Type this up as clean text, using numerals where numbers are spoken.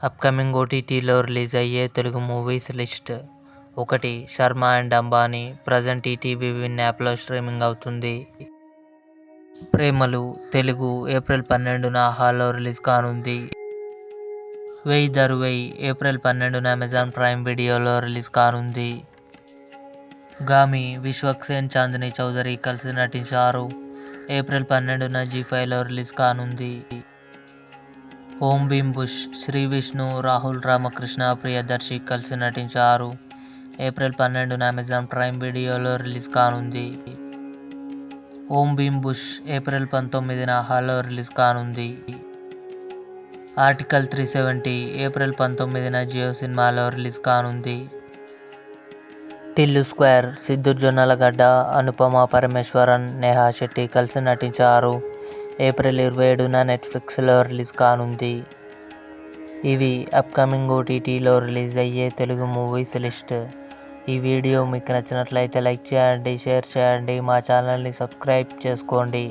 Upcoming ఓటీటీలో release అయ్యే Telugu movies list. 1. 'Sharma and Ambani' present ETV win యాప్లో స్ట్రీమింగ్ అవుతుంది. 'ప్రేమలు' తెలుగు ఏప్రిల్ 12న ఆహాలో రిలీజ్ కానుంది. 'వెయ్ దరువెయ్' ఏప్రిల్ 12న అమెజాన్ ప్రైమ్ వీడియోలో రిలీజ్ కానుంది. 'గామి' విశ్వక్సేన్, చాందినీ చౌదరి కలిసి నటించారు. ఏప్రిల్ 12న జీ5లో రిలీజ్ కానుంది. 'ఓం భీమ్ బుష్' శ్రీ విష్ణు, రాహుల్ రామకృష్ణ, ప్రియదర్శి కలిసి నటించారు. ఏప్రిల్ 12న అమెజాన్ ప్రైమ్ వీడియోలో రిలీజ్ కానుంది. 'ఓం భీమ్ బుష్' ఏప్రిల్ 19న ఆహాలో రిలీజ్ కానుంది. 'ఆర్టికల్ 370' ఏప్రిల్ 19న జియో సినిమాలో రిలీజ్ కానుంది. 'టిల్లు స్క్వేర్' సిద్దు జొన్నలగడ్డ, అనుపమ పరమేశ్వరన్, నేహా శెట్టి కలిసి నటించారు. ఏప్రిల్ 27న నెట్ఫ్లిక్స్లో రిలీజ్ కానుంది. ఇవి అప్కమింగ్ ఓటీటీలో రిలీజ్ అయ్యే తెలుగు మూవీస్ లిస్ట్. ఈ వీడియో మీకు నచ్చినట్లయితే లైక్ చేయండి, షేర్ చేయండి, మా ఛానల్ని సబ్స్క్రైబ్ చేసుకోండి.